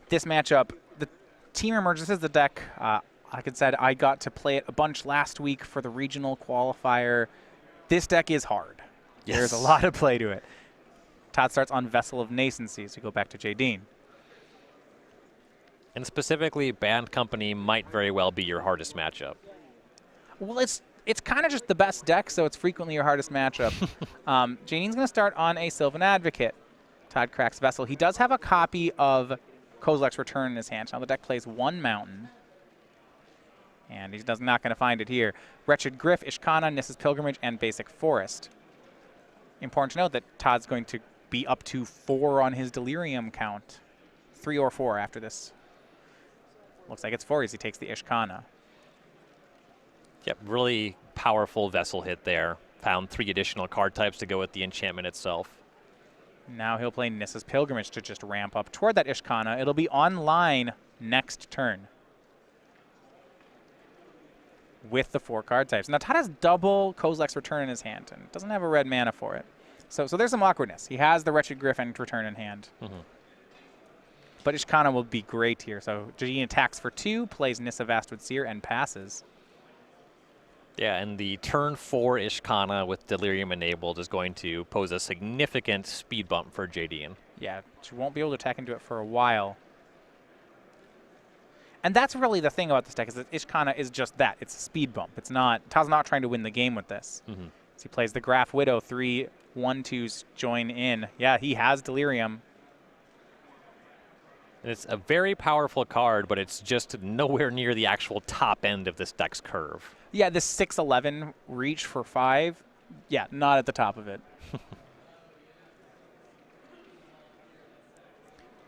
this matchup, the team emerges. This is the deck. Like I said, I got to play it a bunch last week for the regional qualifier. This deck is hard. Yes. There's a lot of play to it. Todd starts on Vessel of Nascency, so go back to Jadine. And specifically, Band Company might very well be your hardest matchup. Well, it's kind of just the best deck, so it's frequently your hardest matchup. Jadine's going to start on a Sylvan Advocate. Todd cracks Vessel. He does have a copy of Kozilek's Return in his hand. Now the deck plays 1 Mountain. And he's not going to find it here. Wretched Gryff, Ishkana, Nissa's Pilgrimage, and Basic Forest. Important to note that Todd's going to be up to 4 on his Delirium count. 3 or 4 after this. Looks like it's 4 as he takes the Ishkana. Yep, really powerful Vessel hit there. Found 3 additional card types to go with the enchantment itself. Now he'll play Nissa's Pilgrimage to just ramp up toward that Ishkana. It'll be online next turn with the 4 card types. Now Todd has double Kozilek's Return in his hand and doesn't have a red mana for it. So there's some awkwardness. He has the Wretched Gryff and Return in hand. But Ishkana will be great here. So Jadine attacks for 2, plays Nissa Vastwood Seer, and passes. Yeah, and the turn 4 Ishkana with Delirium enabled is going to pose a significant speed bump for Jadine. Yeah, she won't be able to attack into it for a while. And that's really the thing about this deck, is that Ishkana is just that. It's a speed bump. It's not, Todd's not trying to win the game with this. So he plays the Graph Widow, 3 1/2s join in. Yeah, he has Delirium. And it's a very powerful card, but it's just nowhere near the actual top end of this deck's curve. Yeah, this 6/11 reach for 5, yeah, not at the top of it.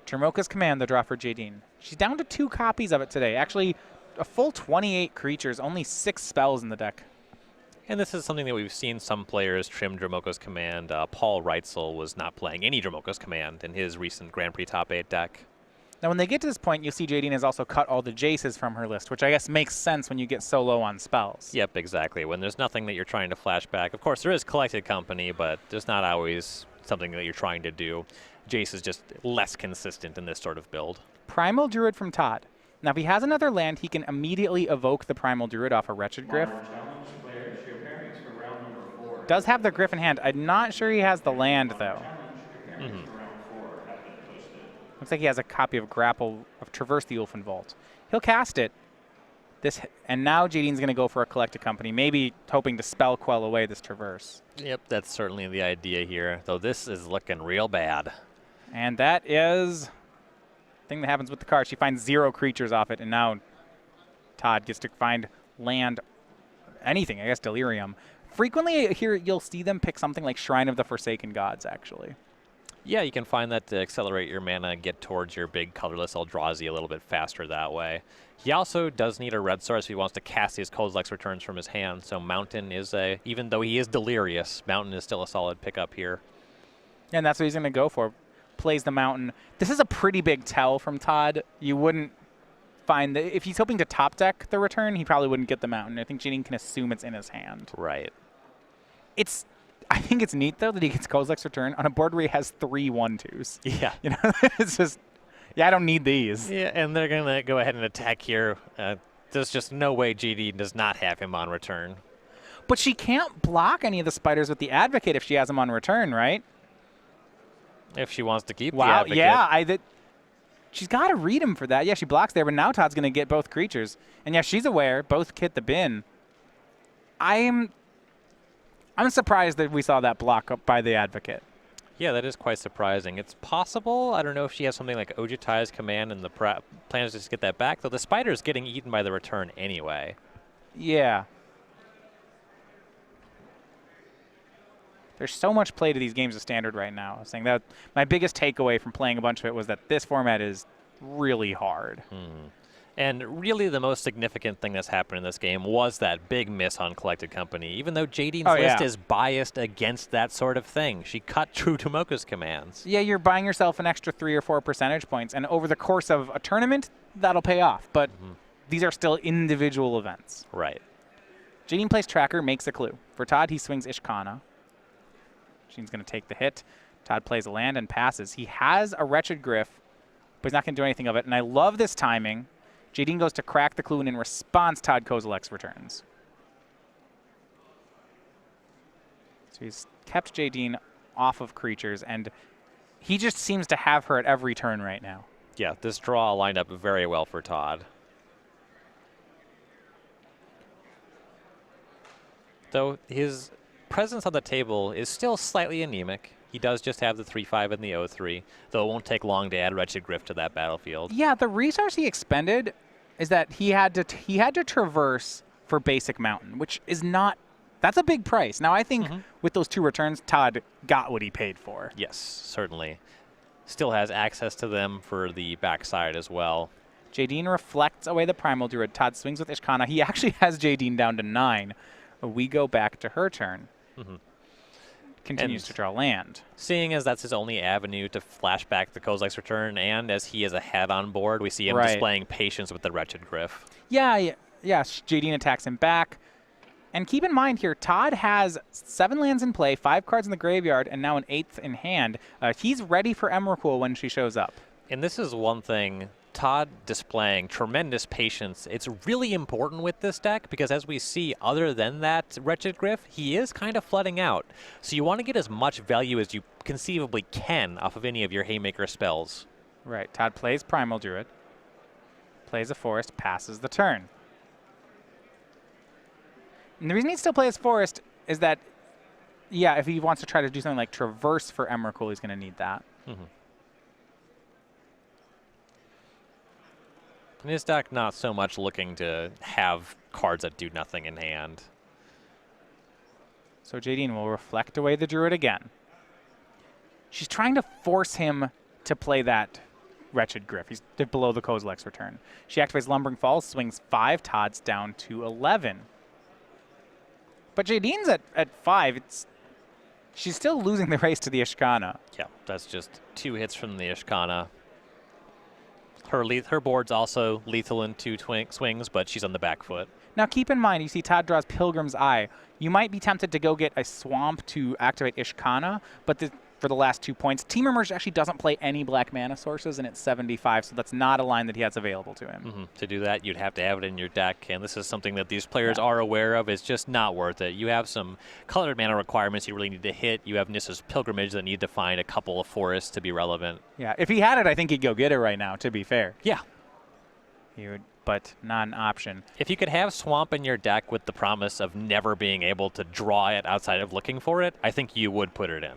Dromoka's Command, the draw for Jadine. She's down to 2 copies of it today. Actually, a full 28 creatures, only 6 spells in the deck. And this is something that we've seen some players trim Dromoka's Command. Paul Reitzel was not playing any Dromoka's Command in his recent Grand Prix Top 8 deck. Now, when they get to this point, you'll see Jadine has also cut all the Jaces from her list, which I guess makes sense when you get so low on spells. Yep, exactly. When there's nothing that you're trying to flash back. Of course, there is Collected Company, but there's not always something that you're trying to do. Jace is just less consistent in this sort of build. Primal Druid from Todd. Now, if he has another land, he can immediately evoke the Primal Druid off a Wretched Gryff. Does have the Gryff in hand. I'm not sure he has the land, though. Looks like he has a copy of Grapple of Traverse the Ulfin Vault. He'll cast it. And now Jadine's going to go for a Collected Company, maybe hoping to spell quell away this Traverse. Yep, that's certainly the idea here, though this is looking real bad. And that is the thing that happens with the card. She finds 0 creatures off it, and now Todd gets to find land, anything, I guess Delirium. Frequently here you'll see them pick something like Shrine of the Forsaken Gods, actually. Yeah, you can find that to accelerate your mana, get towards your big colorless Eldrazi a little bit faster that way. He also does need a red source if he wants to cast his Kozilek's Returns from his hand, so Mountain is even though he is delirious, Mountain is still a solid pickup here. And that's what he's going to go for. Plays the Mountain. This is a pretty big tell from Todd. You wouldn't find that if he's hoping to top deck the Return, he probably wouldn't get the Mountain. I think Jadine can assume it's in his hand. Right. I think it's neat, though, that he gets Kozilek's Return on a board where he has 3 1/2s. Yeah. You know, it's just, yeah, I don't need these. Yeah, and they're going to go ahead and attack here. There's just no way GD does not have him on return. But she can't block any of the spiders with the Advocate if she has him on return, right? If she wants to keep the Wow, Advocate. yeah, she's got to read him for that. Yeah, she blocks there, but now Todd's going to get both creatures. And yeah, she's aware. Both hit the bin. I'm surprised that we saw that block up by the Advocate. Yeah, that is quite surprising. It's possible. I don't know if she has something like Ojutai's Command and the plan is just to get that back, though the spider's getting eaten by the return anyway. Yeah. There's so much play to these games of Standard right now. I was saying that my biggest takeaway from playing a bunch of it was that this format is really hard. And really the most significant thing that's happened in this game was that big miss on Collected Company. Even though Jadine's list is biased against that sort of thing, she cut true to Mocha's commands. Yeah, you're buying yourself an extra 3 or 4 percentage points, and over the course of a tournament, that'll pay off. But these are still individual events. Right. Jadine plays Tracker, makes a clue. For Todd, he swings Ishkana. Jadine's going to take the hit. Todd plays a land and passes. He has a Wretched Gryff but he's not going to do anything of it. And I love this timing. Jadine goes to crack the clue, and in response, Todd Kozilek's returns. So he's kept Jadine off of creatures, and he just seems to have her at every turn right now. Yeah, this draw lined up very well for Todd. Though his presence on the table is still slightly anemic. He does just have the 3/5 and the 0/3, though it won't take long to add Wretched Griff to that battlefield. Yeah, the resource he expended is that he had to traverse for basic mountain, which is not. That's a big price. Now I think with those 2 returns, Todd got what he paid for. Yes, certainly. Still has access to them for the backside as well. Jadine reflects away the Primal Druid. Todd swings with Ishkana. He actually has Jadine down to 9. We go back to her turn. Continues to draw land. Seeing as that's his only avenue to flash back the Kozilek's return, and as he is ahead on board, we see him displaying patience with the Wretched Griff. Yeah. Jadine attacks him back. And keep in mind here, Todd has 7 lands in play, 5 cards in the graveyard, and now an 8th in hand. He's ready for Emrakul when she shows up. And this is one thing, Todd displaying tremendous patience. It's really important with this deck because as we see, other than that Wretched Griff, he is kind of flooding out. So you want to get as much value as you conceivably can off of any of your Haymaker spells. Right. Todd plays Primal Druid, plays a Forest, passes the turn. And the reason he still plays Forest is that, yeah, if he wants to try to do something like Traverse for Emrakul, he's going to need that. In his deck, not so much looking to have cards that do nothing in hand. So Jadine will reflect away the Druid again. She's trying to force him to play that Wretched Griff. He's below the Kozilek's return. She activates Lumbering Falls, swings 5 Todds down to 11. But Jadine's at 5. She's still losing the race to the Ishkana. Yeah, that's just 2 hits from the Ishkana. Her board's also lethal in 2 swings, but she's on the back foot. Now keep in mind, you see Todd draws Pilgrim's Eye. You might be tempted to go get a Swamp to activate Ishkana, but for the last 2 points, Temur Merge actually doesn't play any black mana sources, and it's 75, so that's not a line that he has available to him. To do that, you'd have to have it in your deck, and this is something that these players are aware of. It's just not worth it. You have some colored mana requirements you really need to hit. You have Nissa's Pilgrimage that need to find a couple of forests to be relevant. Yeah, if he had it, I think he'd go get it right now, to be fair. Yeah. He would, but not an option. If you could have Swamp in your deck with the promise of never being able to draw it outside of looking for it, I think you would put it in.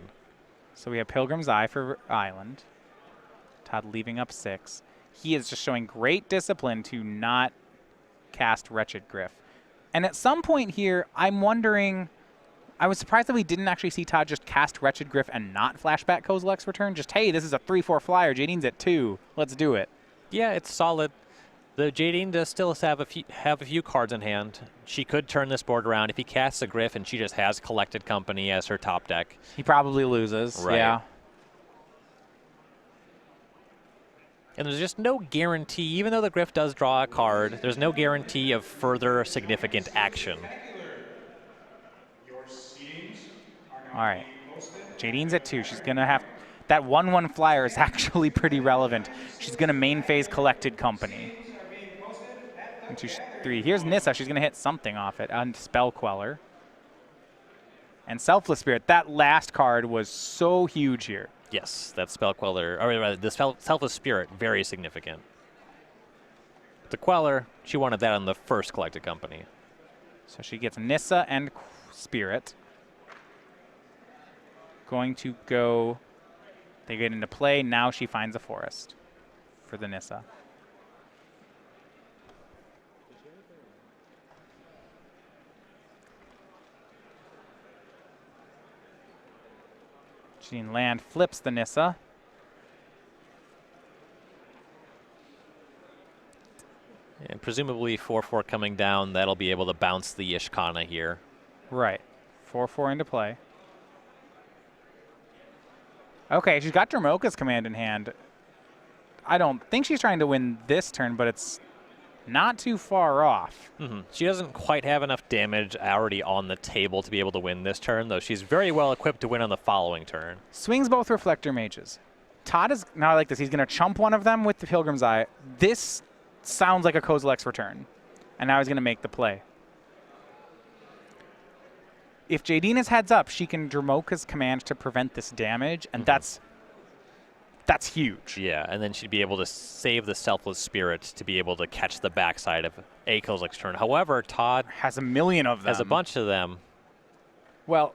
So we have Pilgrim's Eye for Island. Todd leaving up 6. He is just showing great discipline to not cast Wretched Griff. And at some point here, I'm wondering, I was surprised that we didn't actually see Todd just cast Wretched Griff and not flashback Kozilek's return. Just, hey, this is a 3/4 flyer. Jadine's at 2. Let's do it. Yeah, it's solid. The Jadine does still have a few cards in hand. She could turn this board around. If he casts a Griff and she just has Collected Company as her top deck. He probably loses. Right. Yeah. And there's just no guarantee, even though the Griff does draw a card, there's no guarantee of further significant action. All right. Jadine's at 2. She's going to have... That 1/1 flyer is actually pretty relevant. She's going to main phase Collected Company. 1, 2, 3. Here's Nissa. She's going to hit something off it. And Spell Queller. And Selfless Spirit. That last card was so huge here. Yes, that Spell Queller, or rather, the Selfless Spirit, very significant. The Queller, she wanted that on the first Collected Company. So she gets Nissa and Spirit. Going to go... They get into play. Now she finds a forest for the Nissa. Jadine land flips the Nissa. And presumably 4/4 coming down, that'll be able to bounce the Ishkana here. Right. 4/4 into play. Okay, she's got Dromoka's command in hand. I don't think she's trying to win this turn, but it's not too far off. She doesn't quite have enough damage already on the table to be able to win this turn, though she's very well equipped to win on the following turn. Swings both Reflector Mages. Todd is, now I like this, he's going to chump one of them with the Pilgrim's Eye. This sounds like a Kozilek's return. And now he's going to make the play. If Jadine is heads up, she can Dromoka's command to prevent this damage, and that's huge. Yeah, and then she'd be able to save the Selfless Spirit to be able to catch the backside of a Kozilek's turn. However, Todd has a million of them. Has a bunch of them. Well,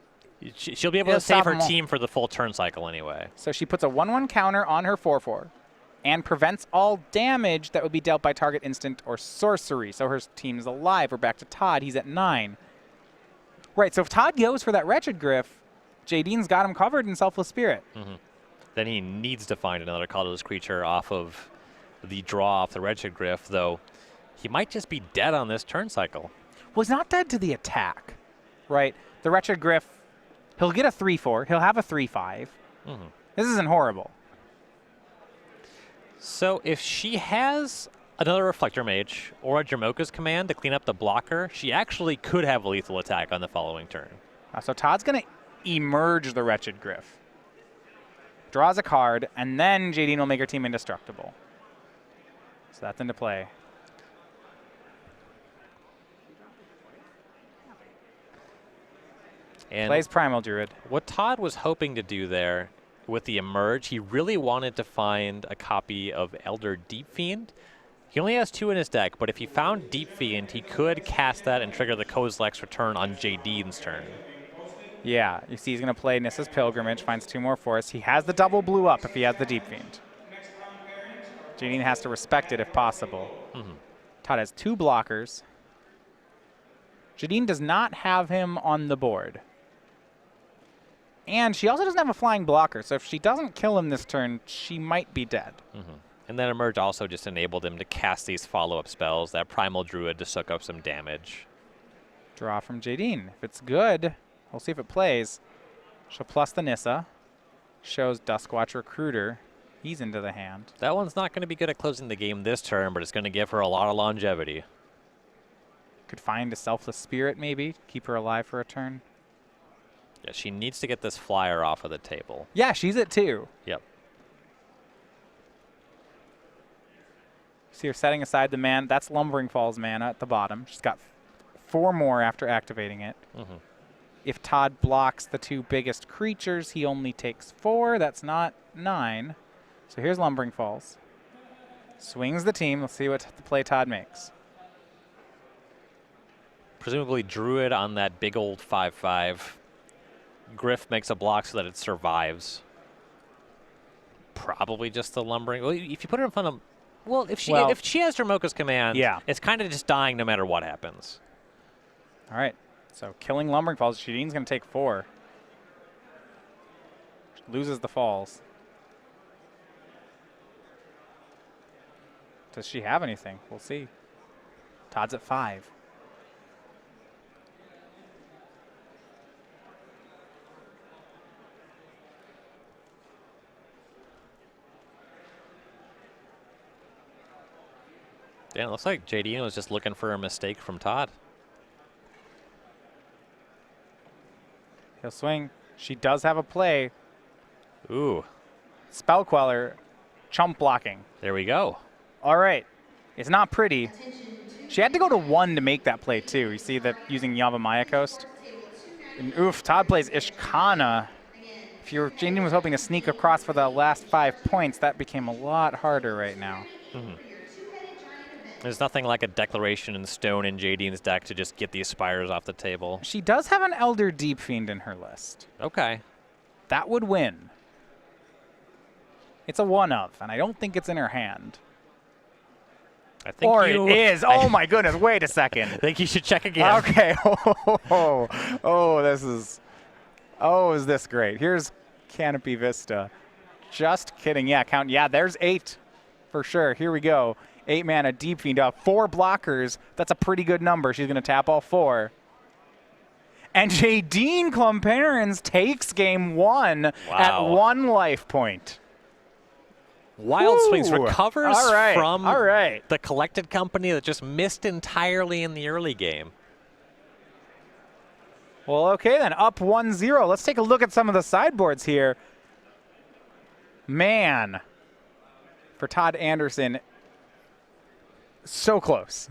she'll be able to save her team for the full turn cycle anyway. So she puts a 1/1 counter on her 4/4 and prevents all damage that would be dealt by target instant or sorcery. So her team is alive. We're back to Todd. He's at 9. Right, so if Todd goes for that Wretched Gryph, Jadine's got him covered in Selfless Spirit. Then he needs to find another colorless creature off of the draw off the Wretched Gryph, though he might just be dead on this turn cycle. Well, he's not dead to the attack, right? The Wretched Gryph, he'll get a 3/4. He'll have a 3/5. This isn't horrible. So if she has another Reflector Mage or a Dromoka's command to clean up the blocker, she actually could have a lethal attack on the following turn. So Todd's going to emerge the Wretched Gryph. Draws a card, and then Jadine will make her team indestructible. So that's into play. And plays Primal Druid. What Todd was hoping to do there with the emerge, he really wanted to find a copy of Elder Deep Fiend. He only has 2 in his deck, but if he found Deep Fiend, he could cast that and trigger the Kozilek's return on Jadine's turn. Yeah, you see he's going to play Nissa's Pilgrimage, finds 2 more forests. He has the double blue up if he has the Deep Fiend. Jadine has to respect it if possible. Todd has 2 blockers. Jadine does not have him on the board. And she also doesn't have a flying blocker, so if she doesn't kill him this turn, she might be dead. And then Emerge also just enabled him to cast these follow-up spells, that Primal Druid to soak up some damage. Draw from Jadine. If it's good, we'll see if it plays. She'll plus the Nissa. Shows Duskwatch Recruiter. He's into the hand. That one's not going to be good at closing the game this turn, but it's going to give her a lot of longevity. Could find a Selfless Spirit, maybe. Keep her alive for a turn. Yeah, she needs to get this flyer off of the table. Yeah, she's at 2. Yep. See her setting aside the man. That's Lumbering Falls mana at the bottom. She's got 4 more after activating it. If Todd blocks the 2 biggest creatures, he only takes 4. That's not 9. So here's Lumbering Falls. Swings the team. Let's see what the play Todd makes. Presumably Druid on that big old 5/5. Gryph makes a block so that it survives. Probably just the Lumbering. Well, if you put her in front of... Well, if she has Dromoka's command, it's kind of just dying no matter what happens. All right. So killing Lumbering Falls, Jadine's going to take 4. Loses the falls. Does she have anything? We'll see. Todd's at 5. Yeah, it looks like Jadine was just looking for a mistake from Todd. He'll swing. She does have a play. Ooh. Spell Queller, chump blocking. There we go. All right. It's not pretty. She had to go to 1 to make that play, too. You see that using Yavimaya Coast. And oof, Todd plays Ishkana. If Jadine was hoping to sneak across for the last 5 points, that became a lot harder right now. There's nothing like a Declaration in Stone in Jadine's deck to just get these Spires off the table. She does have an Elder Deep Fiend in her list. Okay. That would win. It's a 1-of, and I don't think it's in her hand. I think or it is. Oh, my goodness. Wait a second. I think you should check again. Okay. This is... Oh, is this great. Here's Canopy Vista. Just kidding. Yeah, count. Yeah, there's 8 for sure. Here we go. 8 mana Deep Fiend. 4 blockers. That's a pretty good number. She's going to tap all 4. And Jadine Klomparens takes game 1 at 1 life point. Wild Swings recovers from the collected company that just missed entirely in the early game. Well, okay then. Up 1-0. Let's take a look at some of the sideboards here. Man, for Todd Anderson, so close.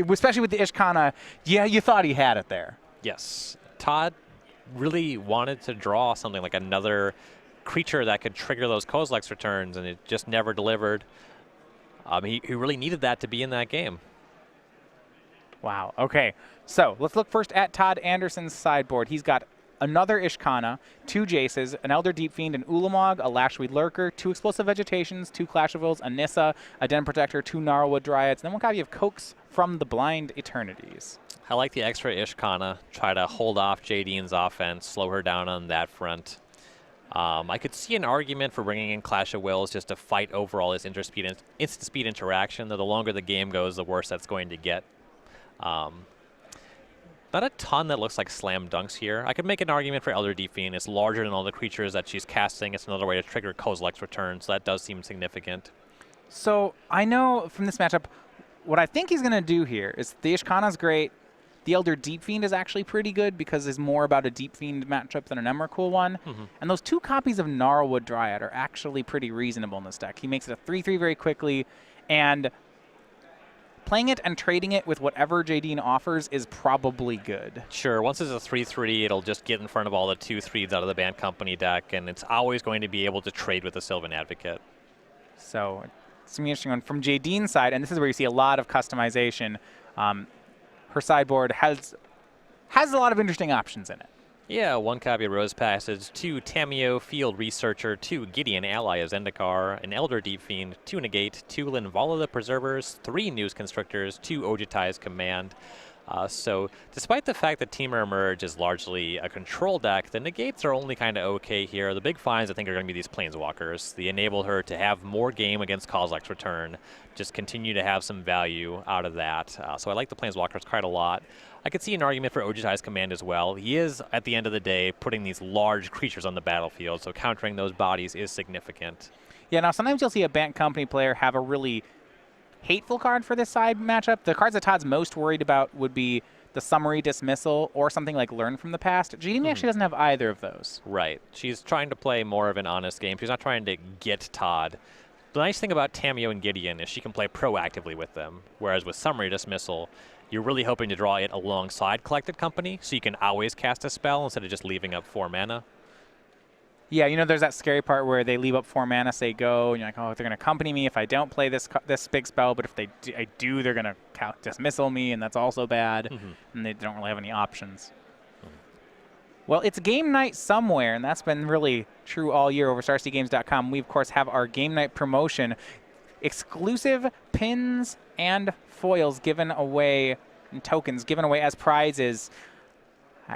Especially with the Ishkana, yeah, you thought he had it there. Yes. Todd really wanted to draw something like another creature that could trigger those Kozilek's returns, and it just never delivered. He really needed that to be in that game. Wow. Okay. So let's look first at Todd Anderson's sideboard. He's got another Ishkana, 2 Jaces, an Elder Deep Fiend, an Ulamog, a Lashweed Lurker, 2 Explosive Vegetations, 2 Clash of Wills, a Nissa, a Den Protector, 2 Gnarlwood Dryads, and then one copy of Coax from the Blind Eternities. I like the extra Ishkana. Try to hold off Jadine's offense, slow her down on that front. I could see an argument for bringing in Clash of Wills just to fight overall his instant speed interaction, though the longer the game goes, the worse that's going to get. Not a ton that looks like slam dunks here. I could make an argument for Elder Deep Fiend. It's larger than all the creatures that she's casting. It's another way to trigger Kozilek's return, so that does seem significant. So I know from this matchup, what I think he's going to do here is the Ishkana's great. The Elder Deep Fiend is actually pretty good because it's more about a Deep Fiend matchup than an Emrakul one. And those 2 copies of Gnarlwood Dryad are actually pretty reasonable in this deck. He makes it a 3/3 very quickly, and playing it and trading it with whatever Jadine offers is probably good. Sure, once it's a 3/3, it'll just get in front of all the 2/3s out of the Band Company deck, and it's always going to be able to trade with the Sylvan Advocate. So it's going to be interesting one. From Jadine's side, and this is where you see a lot of customization, her sideboard has a lot of interesting options in it. Yeah, 1 copy of Rose Passage, 2 Tameo Field Researcher, 2 Gideon Ally of Zendikar, an Elder Deep Fiend, 2 Negate, 2 Linvala the Preservers, 3 News Constructors, 2 Ojutai's Command. So despite the fact that Temur Emerge is largely a control deck, the Negates are only kind of okay here. The big finds, I think, are going to be these Planeswalkers. They enable her to have more game against Kozilek's return, just continue to have some value out of that. So I like the Planeswalkers quite a lot. I could see an argument for Ojutai's Command as well. He is, at the end of the day, putting these large creatures on the battlefield, so countering those bodies is significant. Yeah, now sometimes you'll see a Bant Company player have a really hateful card for this side matchup. The cards that Todd's most worried about would be the Summary Dismissal or something like Learn from the Past. Jadine actually doesn't have either of those. Right. She's trying to play more of an honest game. She's not trying to get Todd. The nice thing about Tameo and Gideon is she can play proactively with them, whereas with Summary Dismissal, you're really hoping to draw it alongside Collected Company, so you can always cast a spell instead of just leaving up 4 mana. Yeah, you know, there's that scary part where they leave up 4 mana, say go, and you're like, oh, they're going to accompany me if I don't play this big spell, but if I do, they're going to dismissal me, and that's also bad, and they don't really have any options. Well, it's game night somewhere, and that's been really true all year over StarCityGames.com. We, of course, have our game night promotion. Exclusive pins and foils given away, and tokens given away as prizes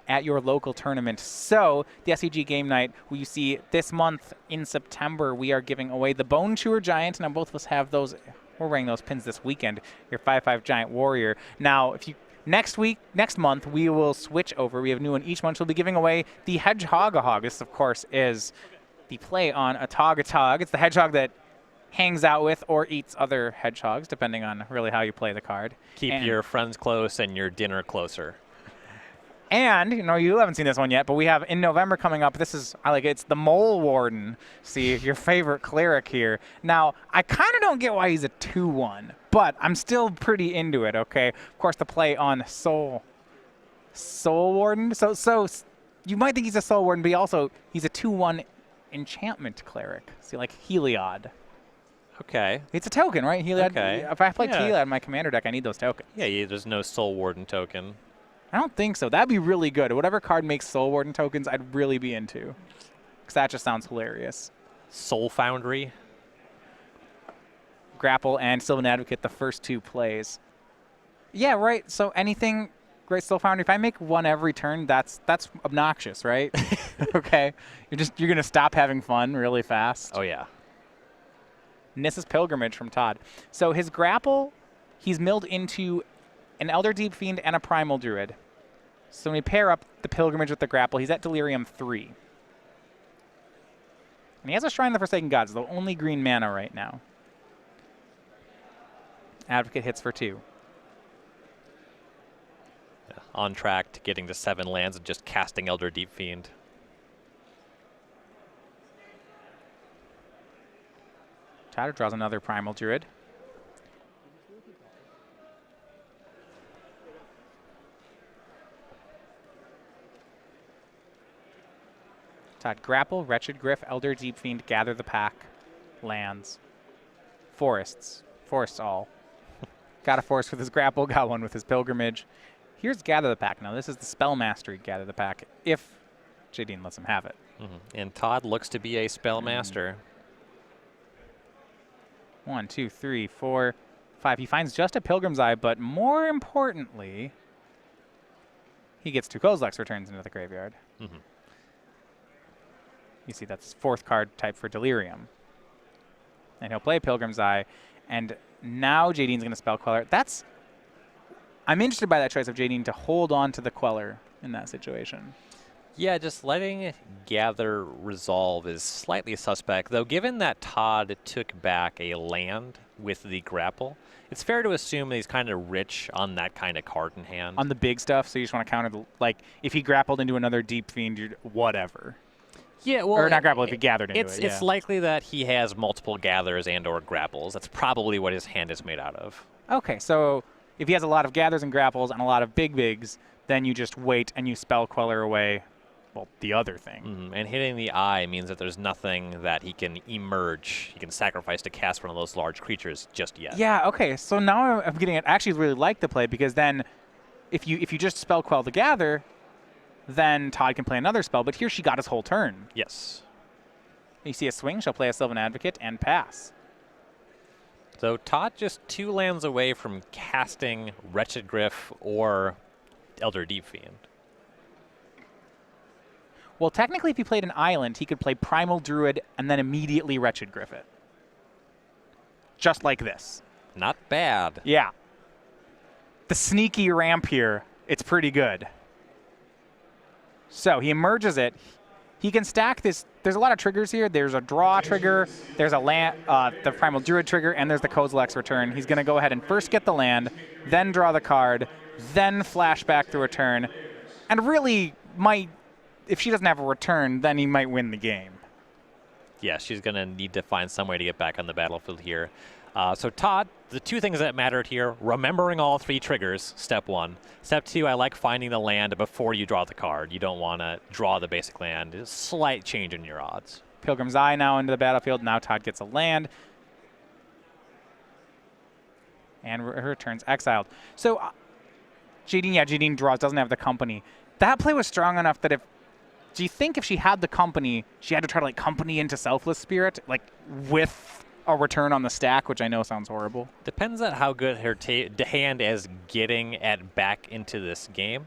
at your local tournament. So the SCG Game Night, you see this month in September, we are giving away the Bone Chewer Giant. Now both of us have those. We're wearing those pins this weekend. Your 5/5 Giant Warrior. Now, if you next month, we will switch over. We have a new one each month. So we'll be giving away the Hedgehog-a-Hog. This, of course, is the play on a Tog-a-Tog. It's the hedgehog that hangs out with or eats other hedgehogs, depending on really how you play the card. Keep your friends close and your dinner closer. And, you know, you haven't seen this one yet, but we have in November coming up, it's the Mole Warden. See, your favorite cleric here. Now, I kind of don't get why he's a 2/1, but I'm still pretty into it, okay? Of course, the play on Soul Warden. So you might think he's a Soul Warden, but he's a 2/1 enchantment cleric. See, like Heliod. Okay. It's a token, right? Heliod. Okay. If I play Heliod in my commander deck, I need those tokens. Yeah, there's no Soul Warden token. I don't think so. That'd be really good. Whatever card makes Soul Warden tokens, I'd really be into. Because that just sounds hilarious. Soul Foundry. Grapple and Sylvan Advocate, the first 2 plays. Yeah, right. So anything, Great Soul Foundry, if I make one every turn, that's obnoxious, right? Okay. You're going to stop having fun really fast. Oh, yeah. Nissa's Pilgrimage from Todd. So his Grapple, he's milled into an Elder Deep Fiend and a Primal Druid. So when we pair up the Pilgrimage with the Grapple, he's at Delirium 3. And he has a Shrine of the Forsaken Gods, the only green mana right now. Advocate hits for 2. Yeah, on track to getting to 7 lands and just casting Elder Deep Fiend. Todd draws another Primal Druid. Todd, grapple, Wretched Griff, Elder Deep Fiend, gather the pack, lands, forests all. Got a forest with his grapple, got one with his pilgrimage. Here's gather the pack. Now this is the spell mastery gather the pack if Jadine lets him have it. And Todd looks to be a spell master. 1, 2, 3, 4, 5. He finds just a Pilgrim's Eye, but more importantly, he gets 2 Kozilek's returns into the graveyard. You see, that's 4th card type for Delirium. And he'll play Pilgrim's Eye, and now Jadine's going to spell Queller. I'm interested by that choice of Jadine to hold on to the Queller in that situation. Yeah, just letting Gather resolve is slightly suspect, though given that Todd took back a land with the grapple, it's fair to assume that he's kind of rich on that kind of card in hand. On the big stuff, so you just want to counter, like, if he grappled into another Deep Fiend, whatever. Yeah, well, or not grapple, if he gathered into it. It's likely that he has multiple gathers and or grapples. That's probably what his hand is made out of. Okay, so if he has a lot of gathers and grapples and a lot of bigs, then you just wait and you spell Queller away, well, the other thing. And hitting the eye means that there's nothing that he can emerge, he can sacrifice to cast one of those large creatures just yet. Yeah, okay, so now I'm getting it. I actually really like the play, because then if you just spell Quell the Gather, then Todd can play another spell, but here she got his whole turn. Yes. You see a swing, she'll play a Sylvan Advocate and pass. So Todd just 2 lands away from casting Wretched Griff or Elder Deep Fiend. Well, technically, if he played an island, he could play Primal Druid and then immediately Wretched Griff it. Just like this. Not bad. Yeah. The sneaky ramp here, it's pretty good. So he emerges it. He can stack this. There's a lot of triggers here. There's a draw trigger. There's a land, the Primal Druid trigger, and there's the Kozilek's return. He's going to go ahead and first get the land, then draw the card, then flash back the return, and really might, if she doesn't have a return, then he might win the game. Yeah, she's going to need to find some way to get back on the battlefield here. So Todd, the 2 things that mattered here, remembering all 3 triggers, step 1. Step 2, I like finding the land before you draw the card. You don't want to draw the basic land. It's a slight change in your odds. Pilgrim's Eye now into the battlefield. Now Todd gets a land. And her returns exiled. So Jadine draws, doesn't have the company. That play was strong enough that do you think if she had the company, she had to try to, like, company into Selfless Spirit, like, with a return on the stack, which I know sounds horrible? Depends on how good her hand is getting at back into this game.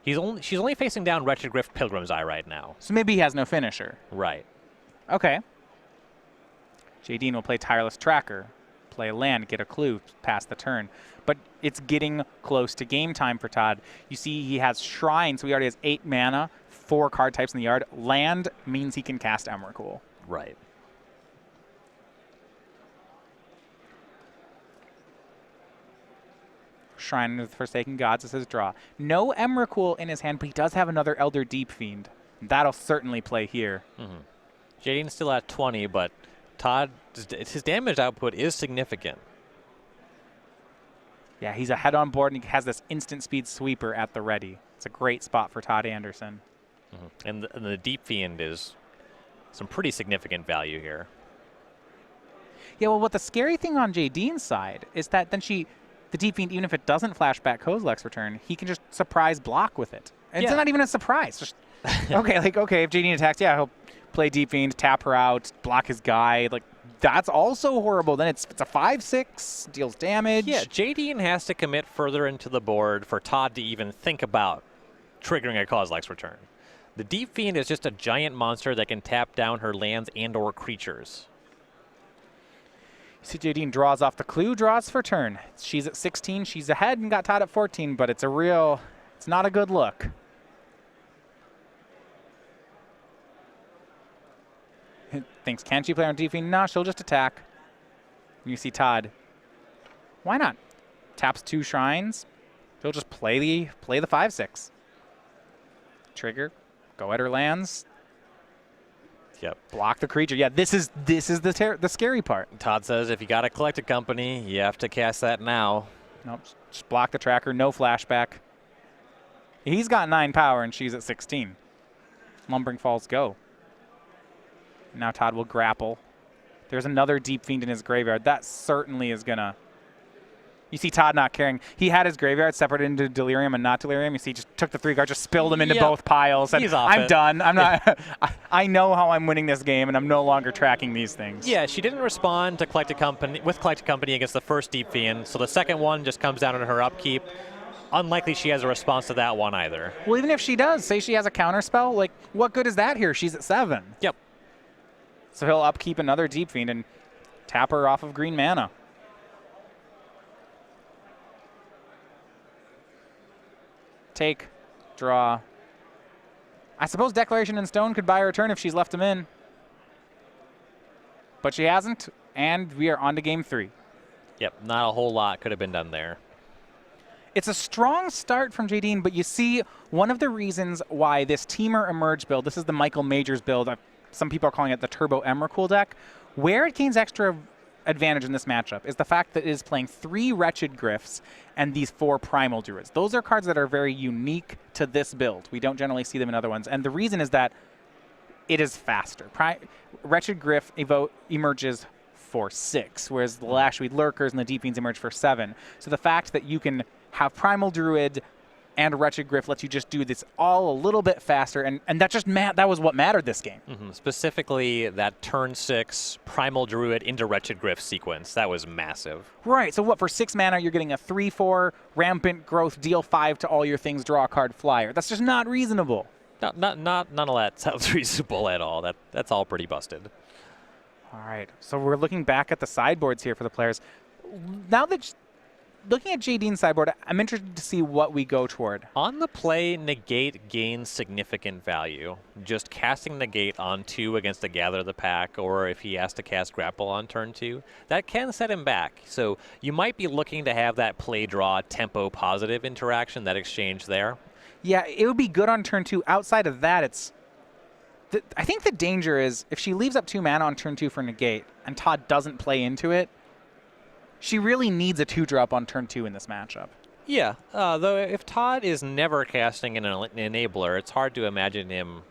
She's only facing down Wretched Griff Pilgrim's Eye right now. So maybe he has no finisher. Right. Okay. Jadine will play Tireless Tracker, play a land, get a clue, pass the turn. But it's getting close to game time for Todd. You see he has Shrine, so he already has 8 mana, 4 card types in the yard. Land means he can cast Emrakul. Right. Shrine of the Forsaken Gods is his draw. No Emrakul in his hand, but he does have another Elder Deep Fiend. That'll certainly play here. Jadine's still at 20, but Todd, his damage output is significant. Yeah, he's ahead on board, and he has this instant speed sweeper at the ready. It's a great spot for Todd Anderson. And the Deep Fiend is some pretty significant value here. Yeah, well, what the scary thing on Jadine's side is that then the Deep Fiend, even if it doesn't flash back Kozilek's return, he can just surprise block with it. And It's not even a surprise. Just, okay, if Jadine attacks, yeah, he'll play Deep Fiend, tap her out, block his guy. Like, that's also horrible. Then it's a 5/6, deals damage. Yeah, Jadine has to commit further into the board for Todd to even think about triggering a Kozilek's return. The Deep Fiend is just a giant monster that can tap down her lands and or creatures. See, Jadine draws off the clue, draws for turn. She's at 16, she's ahead and got Todd at 14, but it's not a good look. Thinks, can she play on Deep Fiend? No, she'll just attack. You see Todd. Why not? Taps 2 shrines. He'll just play the 5/6. Trigger. Go at her lands. Yep. Block the creature. Yeah, this is the scary part. Todd says if you got to collect a company, you have to cast that now. Nope. Just block the tracker. No flashback. He's got 9 power, and she's at 16. Lumbering Falls go. Now Todd will grapple. There's another Deep Fiend in his graveyard. That certainly is going to... You see Todd not caring. He had his graveyard separated into Delirium and not Delirium. You see, he just took the 3 cards, just spilled them into both piles. And He's off I'm it. done. I'm not. I know how I'm winning this game, and I'm no longer tracking these things. Yeah, she didn't respond to Collect a Company against the first Deep Fiend, so the second one just comes down to her upkeep. Unlikely she has a response to that one either. Well, even if she does, say she has a counter spell, like, what good is that here? She's at 7. Yep. So he'll upkeep another Deep Fiend and tap her off of green mana. Take, draw. I suppose Declaration in Stone could buy her a turn if she's left him in. But she hasn't, and we are on to game 3. Yep, not a whole lot could have been done there. It's a strong start from Jadine, but you see one of the reasons why this Teamer Emerge build, this is the Michael Majors build, some people are calling it the Turbo Emrakul deck, where it gains extra advantage in this matchup is the fact that it is playing 3 Wretched Gryphs and these 4 Primal Druids. Those are cards that are very unique to this build. We don't generally see them in other ones. And the reason is that it is faster. Wretched Gryph emerges for 6, whereas the Lashweed Lurkers and the Deep Fiends emerge for 7. So the fact that you can have Primal Druid and Wretched Gryph lets you just do this all a little bit faster, and that just that was what mattered this game. Specifically, that turn 6 Primal Druid into Wretched Gryph sequence. That was massive. Right, so what, for 6 mana, you're getting a 3/4 Rampant Growth, deal 5 to all your things, draw a card, flyer. That's just not reasonable. None of that sounds reasonable at all. That's all pretty busted. All right, so we're looking back at the sideboards here for the players. Now that looking at Jadine's sideboard, I'm interested to see what we go toward. On the play, Negate gains significant value. Just casting Negate on 2 against the Gather of the Pack, or if he has to cast Grapple on turn 2, that can set him back. So you might be looking to have that play draw tempo positive interaction, that exchange there. Yeah, it would be good on turn 2. Outside of that, I think the danger is if she leaves up 2 mana on turn 2 for Negate and Todd doesn't play into it, she really needs a 2-drop on turn 2 in this matchup. Yeah, though if Todd is never casting an enabler, it's hard to imagine him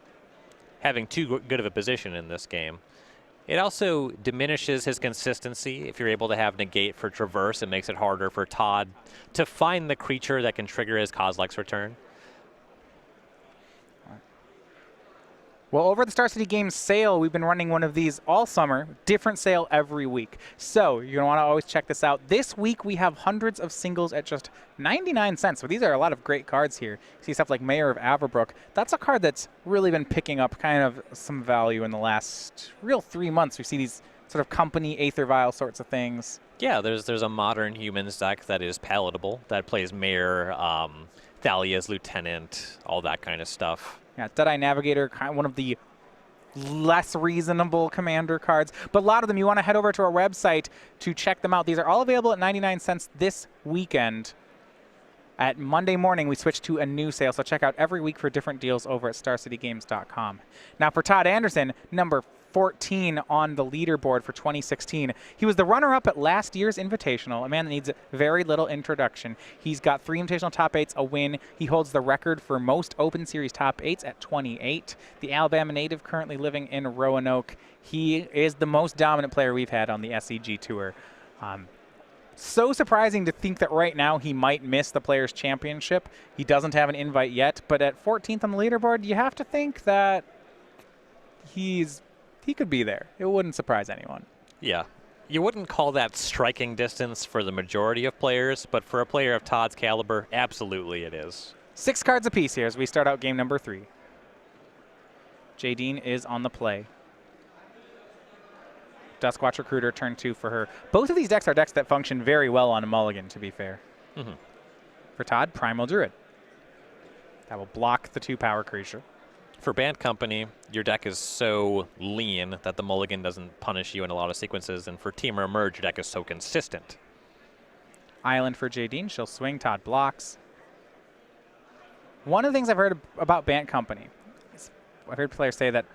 having too good of a position in this game. It also diminishes his consistency. If you're able to have Negate for Traverse, it makes it harder for Todd to find the creature that can trigger his Kozilek's Return. Well, over at the Star City Games sale, we've been running one of these all summer, different sale every week. So you're going to want to always check this out. This week, we have hundreds of singles at just 99 cents. So these are a lot of great cards here. You see stuff like Mayor of Averbrook. That's a card that's really been picking up kind of some value in the last real 3 months. We see these sort of company Aether Vial sorts of things. Yeah, there's a modern humans deck that is palatable, that plays Mayor, Thalia's Lieutenant, all that kind of stuff. Yeah, Deadeye Navigator, kind of one of the less reasonable commander cards. But a lot of them, you want to head over to our website to check them out. These are all available at 99 cents this weekend. At Monday morning, we switch to a new sale, so check out every week for different deals over at StarCityGames.com. Now for Todd Anderson, number 14 on the leaderboard for 2016. He was the runner-up at last year's Invitational, a man that needs very little introduction. He's got 3 Invitational top 8s, a win. He holds the record for most Open Series top 8s at 28. The Alabama native currently living in Roanoke. He is the most dominant player we've had on the SCG Tour. So surprising to think that right now he might miss the Players' Championship. He doesn't have an invite yet, but at 14th on the leaderboard, you have to think that he could be there. It wouldn't surprise anyone. Yeah. You wouldn't call that striking distance for the majority of players, but for a player of Todd's caliber, absolutely it is. 6 cards apiece here as we start out game number 3. Jadine is on the play. Duskwatch Recruiter, turn 2 for her. Both of these decks are decks that function very well on a mulligan, to be fair. For Todd, Primal Druid. That will block the 2-power creature. For Band Company, your deck is so lean that the mulligan doesn't punish you in a lot of sequences, and for Teamer Emerge, your deck is so consistent. Island for Jadine. She'll swing. Todd blocks. One of the things I've heard about Band Company is I've heard players say that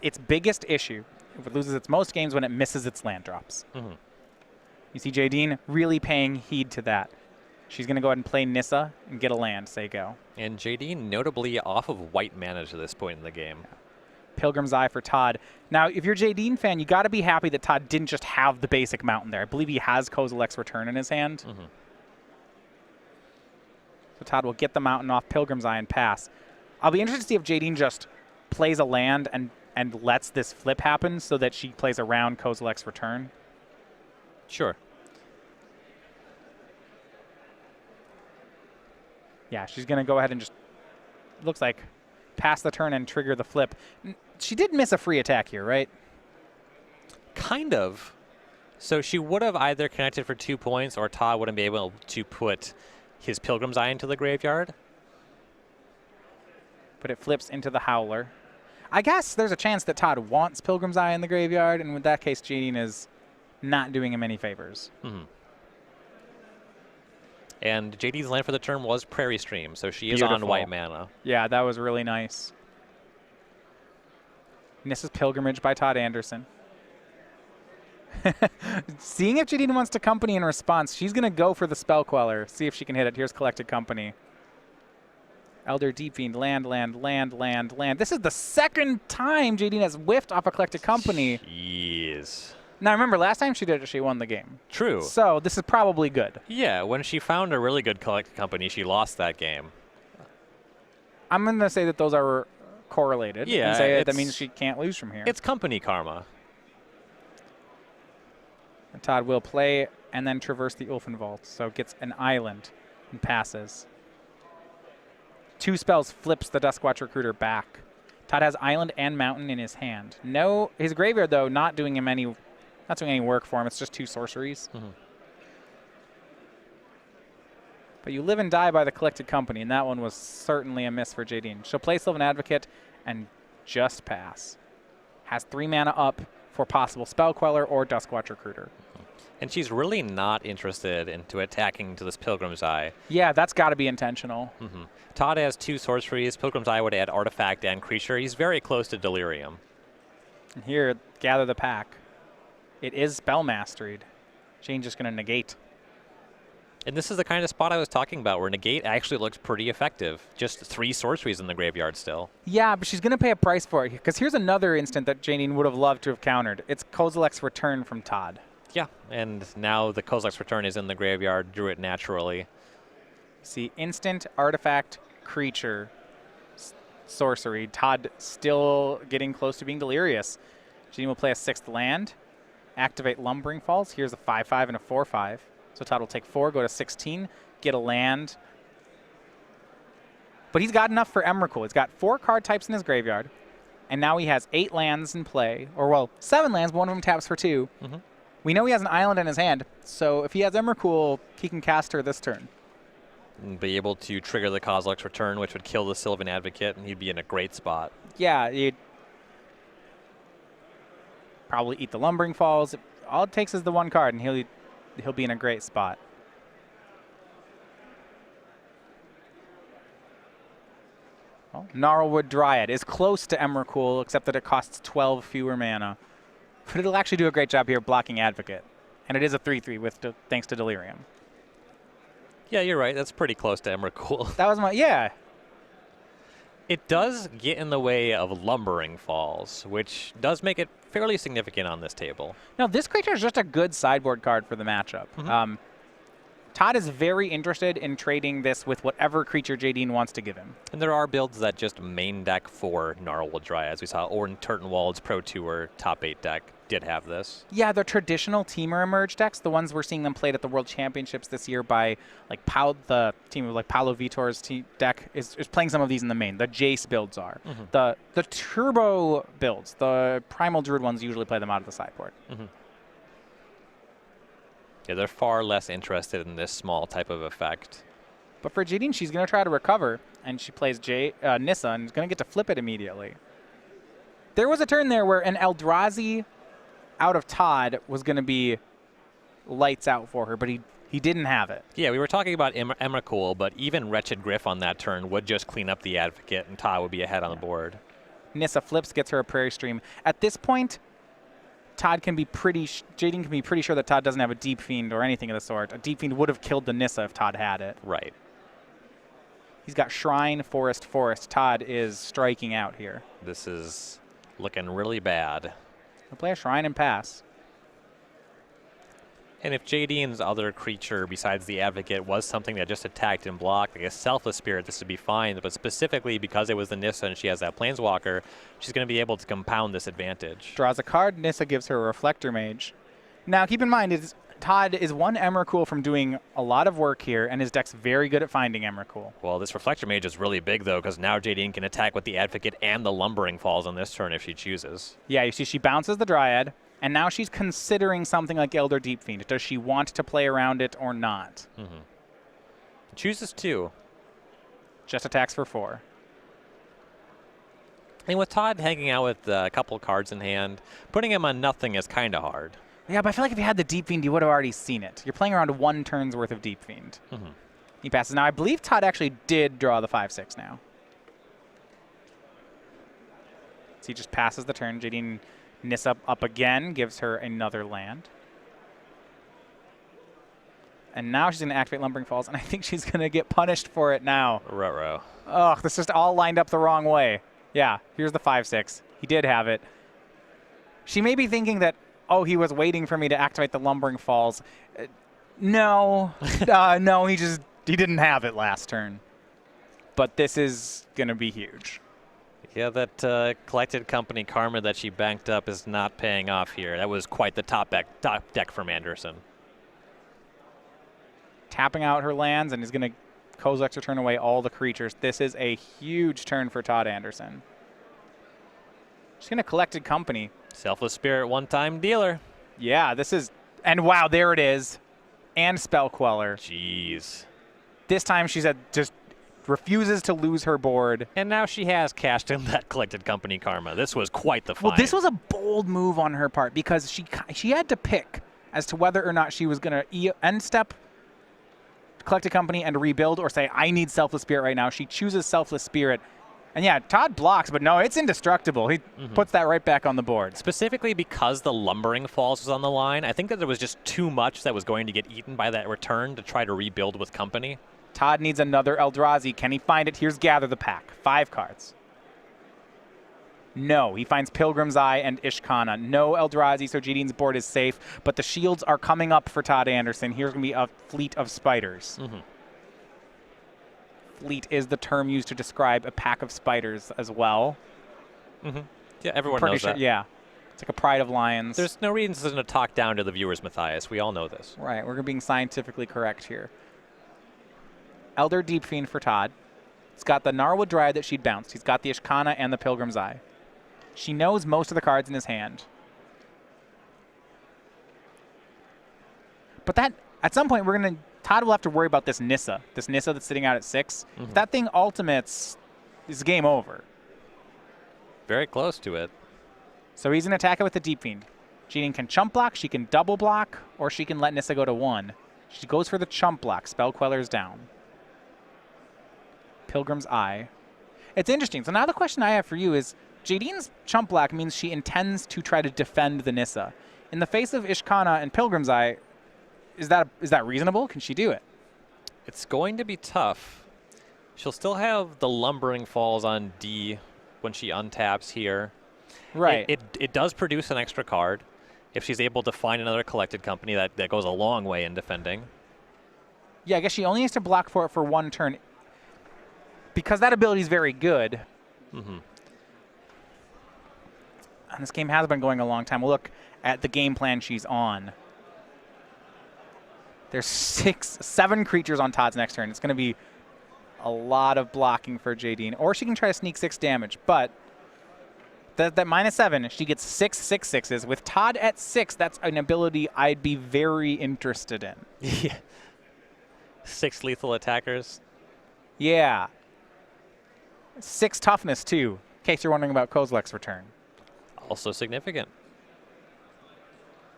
its biggest issue. It loses its most games when it misses its land drops. You see Jadine really paying heed to that. She's going to go ahead and play Nissa and get a land, say go. And Jadine notably off of white mana to this point in the game. Pilgrim's Eye for Todd. Now, if you're a Jadine fan, you got to be happy that Todd didn't just have the basic mountain there. I believe he has Kozilek's Return in his hand. So Todd will get the mountain off Pilgrim's Eye and pass. I'll be interested to see if Jadine just plays a land and lets this flip happen so that she plays around Kozilek's Return. Sure. Yeah, she's going to go ahead and just, looks like, pass the turn and trigger the flip. She did miss a free attack here, right? Kind of. So she would have either connected for 2 points or Todd wouldn't be able to put his Pilgrim's Eye into the graveyard. But it flips into the Howler. I guess there's a chance that Todd wants Pilgrim's Eye in the graveyard, and in that case, Jadine is not doing him any favors. And Jadine's land for the turn was Prairie Stream, so she is on white mana. Yeah, that was really nice. Nissa's Pilgrimage by Todd Anderson. Seeing if Jadine wants to company in response, she's going to go for the Spell Queller. See if she can hit it. Here's Collected Company. Elder Deep Fiend, land. This is the second time Jadine has whiffed off a Collected Company. Jeez. Now, remember, last time she did it, she won the game. True. So this is probably good. Yeah, when she found a really good Collected Company, she lost that game. I'm going to say that those are correlated. Yeah. And say that means she can't lose from here. It's company karma. And Todd will play and then traverse the Ulfen Vault. So gets an island and passes. 2 spells flips the Duskwatch Recruiter back. Todd has island and mountain in his hand. No, his graveyard, though, not doing any work for him. It's just 2 sorceries. But you live and die by the Collected Company, and that one was certainly a miss for Jadine. She'll play Sylvan Advocate and just pass. Has 3 mana up for possible Spell Queller or Duskwatch Recruiter. And she's really not interested into attacking to this Pilgrim's Eye. Yeah, that's got to be intentional. Todd has 2 sorceries. Pilgrim's Eye would add Artifact and Creature. He's very close to Delirium. And here, gather the pack. It is Spell Masteried. Jane's just going to negate. And this is the kind of spot I was talking about where negate actually looks pretty effective. Just 3 sorceries in the graveyard still. Yeah, but she's going to pay a price for it. Because here's another instant that Jadine would have loved to have countered. It's Kozilek's Return from Todd. Yeah, and now the Kozilek's Return is in the graveyard, drew it naturally. See, instant, artifact, creature, sorcery. Todd still getting close to being delirious. Jadine will play a 6th land, activate Lumbering Falls. Here's a 5/5 and a 4/5. So Todd will take 4, go to 16, get a land. But he's got enough for Emrakul. He's got 4 card types in his graveyard, and now he has 8 lands in play. Or, well, 7 lands, but one of them taps for 2. We know he has an island in his hand, so if he has Emrakul, he can cast her this turn. And be able to trigger the Kozilek's Return, which would kill the Sylvan Advocate, and he'd be in a great spot. Yeah, he'd probably eat the Lumbering Falls. All it takes is the 1 card, and he'll be in a great spot. Well, Gnarlwood Dryad is close to Emrakul, except that it costs 12 fewer mana. But it'll actually do a great job here blocking Advocate. And it is a 3/3 thanks to Delirium. Yeah, you're right. That's pretty close to Emrakul. That was yeah. It does get in the way of Lumbering Falls, which does make it fairly significant on this table. No, this creature is just a good sideboard card for the matchup. Todd is very interested in trading this with whatever creature Jadine wants to give him. And there are builds that just main deck for Gnarlwood Dryad, as we saw. Or in Turtenwald's Pro Tour top 8 deck did have this. Yeah, the traditional Teamer Emerge decks, the ones we're seeing them played at the World Championships this year by like the team of like Paulo Vitor's deck is playing some of these in the main. The Jace builds are. The Turbo builds, the Primal Druid ones usually play them out of the sideboard. Yeah, they're far less interested in this small type of effect. But for Jadine, she's going to try to recover, and she plays Nissa, and is going to get to flip it immediately. There was a turn there where an Eldrazi out of Todd was going to be lights out for her, but he didn't have it. Yeah, we were talking about Emrakul, but even Wretched Griff on that turn would just clean up the Advocate, and Todd would be ahead on the board. Nissa flips, gets her a Prairie Stream. At this point, Todd can be Jadine can be pretty sure that Todd doesn't have a Deep Fiend or anything of the sort. A Deep Fiend would have killed the Nissa if Todd had it. Right. He's got Shrine, Forest, Forest. Todd is striking out here. This is looking really bad. He'll play a Shrine and pass. And if Jadine's other creature besides the Advocate was something that just attacked and blocked, like a Selfless Spirit, this would be fine. But specifically because it was the Nissa and she has that Planeswalker, she's going to be able to compound this advantage. Draws a card. Nissa gives her a Reflector Mage. Now, keep in mind, Todd is one Emrakul from doing a lot of work here, and his deck's very good at finding Emrakul. Well, this Reflector Mage is really big, though, because now Jadine can attack with the Advocate and the Lumbering Falls on this turn if she chooses. Yeah, you see she bounces the Dryad, and now she's considering something like Elder Deep Fiend. Does she want to play around it or not? Chooses 2. Just attacks for 4. And with Todd hanging out with a couple cards in hand, putting him on nothing is kind of hard. Yeah, but I feel like if you had the Deep Fiend, you would have already seen it. You're playing around 1 turn's worth of Deep Fiend. He passes. Now, I believe Todd actually did draw the 5/6 now. So he just passes the turn. Jadine Nissa up again, gives her another land. And now she's going to activate Lumbering Falls, and I think she's going to get punished for it now. Ruh-roh. Ugh, this just all lined up the wrong way. Yeah, here's the 5/6. He did have it. She may be thinking that, oh, he was waiting for me to activate the Lumbering Falls. No. No, he didn't have it last turn. But this is going to be huge. Yeah, that collected company karma that she banked up is not paying off here. That was quite the top deck from Anderson. Tapping out her lands and is going to Kozilek's turn away all the creatures. This is a huge turn for Todd Anderson. She's going to collected company. Selfless Spirit, one-time dealer. Yeah, this is, and wow, there it is. And Spell Queller. Jeez. This time she said just refuses to lose her board. And now she has cashed in that collected company karma. This was quite the find. Well, this was a bold move on her part because she had to pick as to whether or not she was going to end step collected company and rebuild or say, I need Selfless Spirit right now. She chooses Selfless Spirit. And yeah, Todd blocks, but no, it's indestructible. He puts that right back on the board. Specifically because the Lumbering Falls was on the line, I think that there was just too much that was going to get eaten by that return to try to rebuild with company. Todd needs another Eldrazi. Can he find it? Here's Gather the Pack. 5 cards. No, he finds Pilgrim's Eye and Ishkana. No Eldrazi, so Jadine's board is safe, but the shields are coming up for Todd Anderson. Here's going to be a fleet of spiders. Fleet is the term used to describe a pack of spiders as well. Yeah, everyone knows that. Yeah. It's like a pride of lions. There's no reason to talk down to the viewers, Matthias. We all know this. Right, we're being scientifically correct here. Elder Deep Fiend for Todd. He's got the Narwood Dryad that she'd bounced. He's got the Ishkana and the Pilgrim's Eye. She knows most of the cards in his hand. But that, at some point, Todd will have to worry about this Nissa that's sitting out at 6. If that thing ultimates, it's game over. Very close to it. So he's going to attack it with the Deep Fiend. Jadine can chump block, she can double block, or she can let Nissa go to 1. She goes for the chump block. Spell Queller's down. Pilgrim's Eye. It's interesting. So now the question I have for you is, Jadine's chump block means she intends to try to defend the Nissa. In the face of Ishkana and Pilgrim's Eye, is that reasonable? Can she do it? It's going to be tough. She'll still have the Lumbering Falls on D when she untaps here. Right. It does produce an extra card. If she's able to find another collected company, that goes a long way in defending. Yeah, I guess she only has to block for it for 1 turn. Because that ability is very good. And this game has been going a long time. We'll look at the game plan she's on. There's 7 creatures on Todd's next turn. It's going to be a lot of blocking for Jadine. Or she can try to sneak 6 damage. But that -7, she gets 6 6/6s. With Todd at 6, that's an ability I'd be very interested in. Yeah. 6 lethal attackers. Yeah. 6 toughness, too, in case you're wondering about Kozilek's return. Also significant.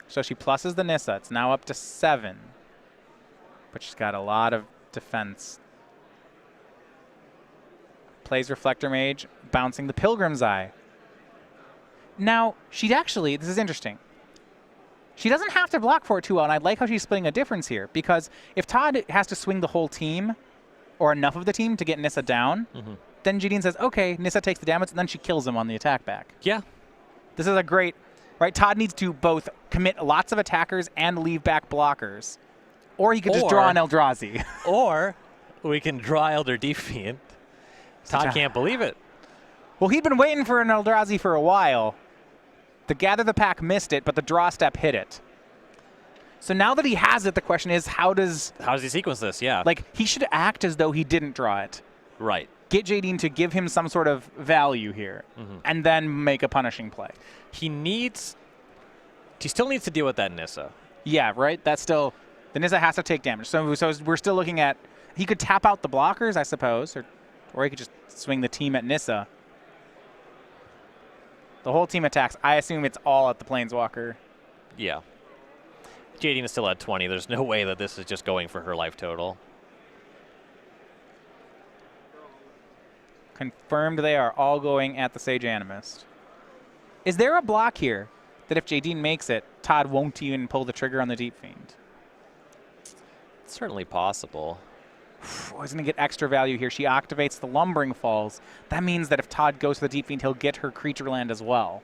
So she pluses the Nissa. It's now up to 7. But she's got a lot of defense. Plays Reflector Mage, bouncing the Pilgrim's Eye. Now, she'd actually, this is interesting. She doesn't have to block for it too well, and I like how she's splitting a difference here, because if Todd has to swing the whole team, or enough of the team to get Nissa down, then Jadine says, okay, Nissa takes the damage, and then she kills him on the attack back. Yeah. This is a great, right? Todd needs to both commit lots of attackers and leave back blockers. Or he could just draw an Eldrazi. Or we can draw Elder Defiant. Todd can't believe it. Well, he'd been waiting for an Eldrazi for a while. The Gather the Pack missed it, but the draw step hit it. So now that he has it, the question is, how does he sequence this? Yeah. Like, he should act as though he didn't draw it. Right. Get Jadine to give him some sort of value here, and then make a punishing play. He still needs to deal with that Nissa. Yeah, right? That's still, the Nissa has to take damage. So we're still looking at, he could tap out the blockers, I suppose, or he could just swing the team at Nissa. The whole team attacks. I assume it's all at the Planeswalker. Yeah. Jadine is still at 20. There's no way that this is just going for her life total. Confirmed they are all going at the Sage Animist. Is there a block here that if Jadine makes it, Todd won't even pull the trigger on the Deep Fiend? It's certainly possible. Oh, he's going to get extra value here. She activates the Lumbering Falls. That means that if Todd goes to the Deep Fiend, he'll get her creature land as well.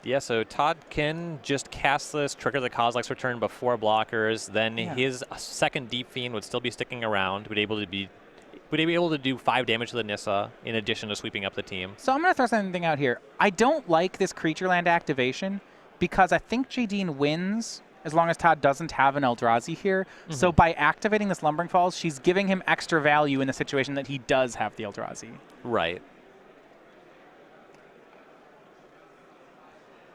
Yeah, so Todd can just cast this, trigger the Kozilek's Return before blockers. Then his second Deep Fiend would still be sticking around. Would be able to do 5 damage to the Nissa in addition to sweeping up the team. So I'm going to throw something out here. I don't like this creature land activation because I think Jadine wins as long as Todd doesn't have an Eldrazi here. So by activating this Lumbering Falls, she's giving him extra value in the situation that he does have the Eldrazi. Right.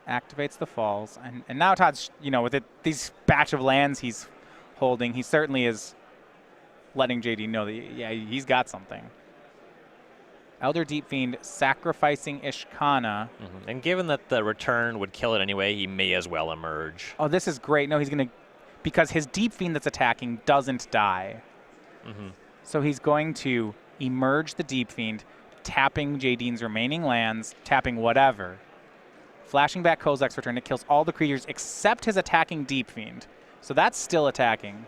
Activates the falls, and now Todd's, with these batch of lands he's holding, he certainly is letting JD know that, he's got something. Elder Deep Fiend sacrificing Ishkana. And given that the return would kill it anyway, he may as well emerge. Oh, this is great. No, he's going to, because his Deep Fiend that's attacking doesn't die. So he's going to emerge the Deep Fiend, tapping Jadine's remaining lands, tapping whatever. Flashing back Kozilek's Return, it kills all the creatures except his attacking Deep Fiend. So that's still attacking.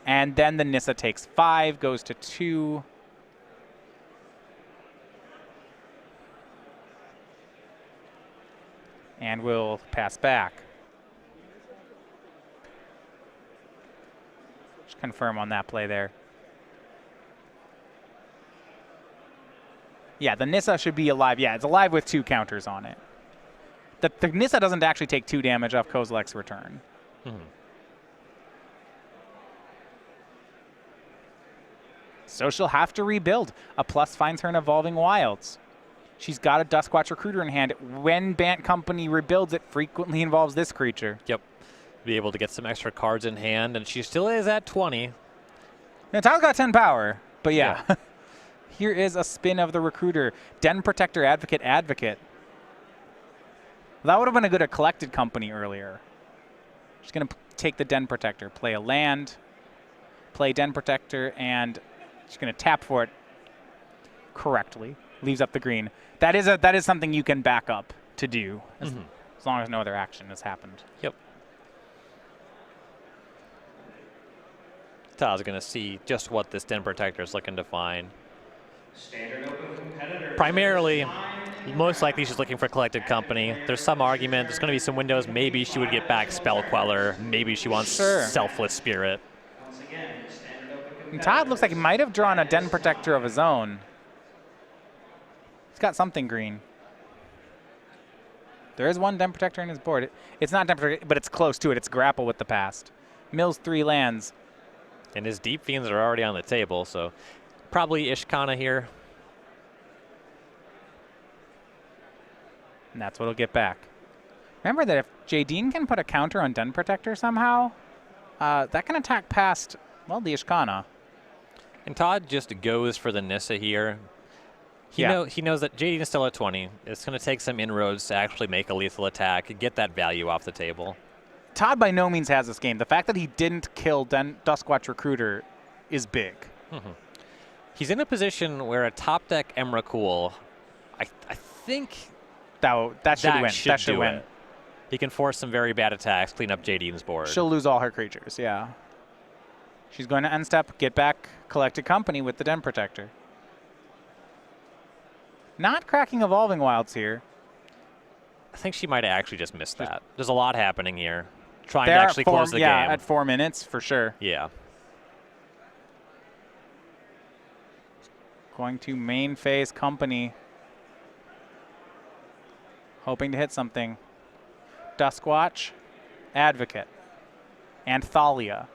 And then the Nissa takes 5, goes to 2. And we'll pass back. Just confirm on that play there. Yeah, the Nissa should be alive. Yeah, it's alive with 2 counters on it. The Nissa doesn't actually take 2 damage off Kozilek's Return. So she'll have to rebuild. A plus finds her in Evolving Wilds. She's got a Duskwatch Recruiter in hand. When Bant Company rebuilds, it frequently involves this creature. Yep. Be able to get some extra cards in hand, and she still is at 20. Now, Todd's got 10 power, but yeah. Here is a spin of the Recruiter. Den Protector, Advocate, Advocate. That would have been a good Collected Company earlier. Just going to take the Den Protector, play a land, play Den Protector, and just going to tap for it correctly. Leaves up the green. That is something you can back up to do, as long as no other action has happened. Yep. Todd's going to see just what this Den Protector is looking to find. Standard Open competitor. Primarily, most likely she's looking for Collected Company. There's some argument. There's going to be some windows. Maybe she would get back Spell Queller. Maybe she wants Selfless Spirit. Once again, Standard Open competitor. And Todd looks like he might have drawn a Den Protector of his own. He's got something green. There is 1 Den Protector in his board. It's not Den Protector, but it's close to it. It's Grapple with the Past. Mills 3 lands. And his Deep Fiends are already on the table, so probably Ishkana here. And that's what he'll get back. Remember that if Jadine can put a counter on Den Protector somehow, that can attack past, well, the Ishkana. And Todd just goes for the Nissa here. He knows that Jadine is still at 20. It's going to take some inroads to actually make a lethal attack, get that value off the table. Todd by no means has this game. The fact that he didn't kill Duskwatch Recruiter is big. He's in a position where a top deck Emrakul I think That should win. That should do win. it. He can force some very bad attacks, clean up Jadine's board. She'll lose all her creatures, yeah. She's going to end step, get back Collected Company with the Den Protector. Not cracking Evolving Wilds here. I think she might have actually just missed that. There's a lot happening here. Trying They're to actually close the game. at 4 minutes, for sure. Yeah. Going to main phase Company. Hoping to hit something. Duskwatch, Advocate, and Thalia.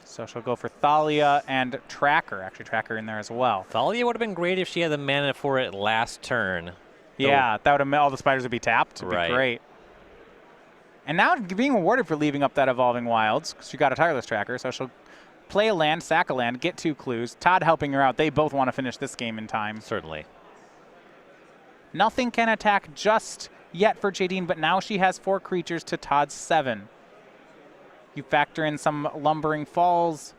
So she'll go for Thalia and Tracker. Actually, Tracker in there as well. Thalia would have been great if she had the mana for it last turn. Yeah, that would have meant all the spiders would be tapped. It'd be great. And now being rewarded for leaving up that Evolving Wilds, because she got a Tireless Tracker, so she'll play a land, sack a land, get 2 clues. Todd helping her out. They both want to finish this game in time. Certainly. Nothing can attack just yet for Jadine, but now she has 4 creatures to Todd's 7. You factor in some Lumbering Falls.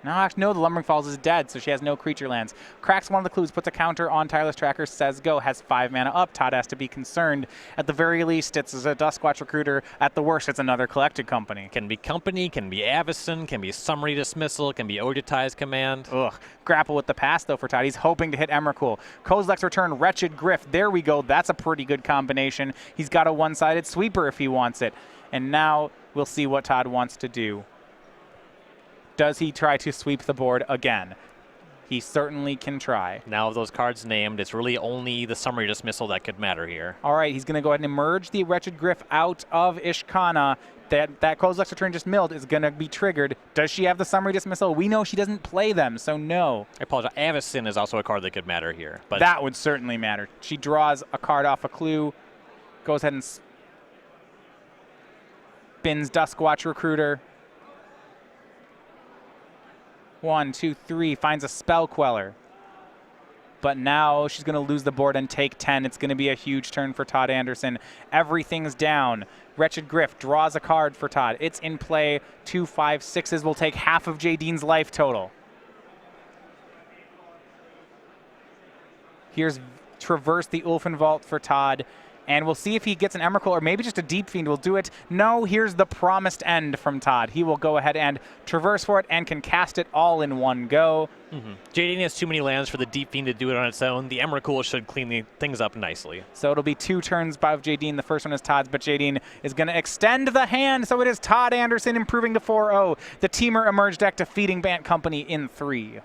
No, actually, no, the Lumbering Falls is dead, so she has no creature lands. Cracks one of the clues, puts a counter on Tireless Tracker, says go, has 5 mana up. Todd has to be concerned. At the very least, it's a Duskwatch Recruiter. At the worst, it's another Collected Company. Can be Company, can be Avacyn, can be Summary Dismissal, can be Odetize Command. Ugh. Grapple with the pass, though, for Todd. He's hoping to hit Emrakul. Kozilek's Return, Wretched Griff. There we go. That's a pretty good combination. He's got a one-sided sweeper if he wants it. And now we'll see what Todd wants to do. Does he try to sweep the board again? He certainly can try. Now with those cards named, it's really only the Summary Dismissal that could matter here. All right, he's going to go ahead and emerge the Wretched Griff out of Ishkana. That Kozilek's Return just milled is going to be triggered. Does she have the Summary Dismissal? We know she doesn't play them, so no. I apologize. Avacyn is also a card that could matter here. But that would certainly matter. She draws a card off a clue, goes ahead and spins Duskwatch Recruiter. 1, 2, 3, finds a Spell Queller. But now she's going to lose the board and take 10. It's going to be a huge turn for Todd Anderson. Everything's down. Wretched Griff draws a card for Todd. It's in play. 2, 5, 6s will take half of Jadine's life total. Here's Traverse the Ulfin Vault for Todd. And we'll see if he gets an Emrakul or maybe just a Deep Fiend will do it. No, here's the Promised End from Todd. He will go ahead and traverse for it and can cast it all in one go. Jadine has too many lands for the Deep Fiend to do it on its own. The Emrakul should clean things up nicely. So it'll be 2 turns by Jadine. The first one is Todd's, but Jadine is going to extend the hand. So it is Todd Anderson improving to 4-0. The Teamer Emerge deck defeating Bant Company in 3.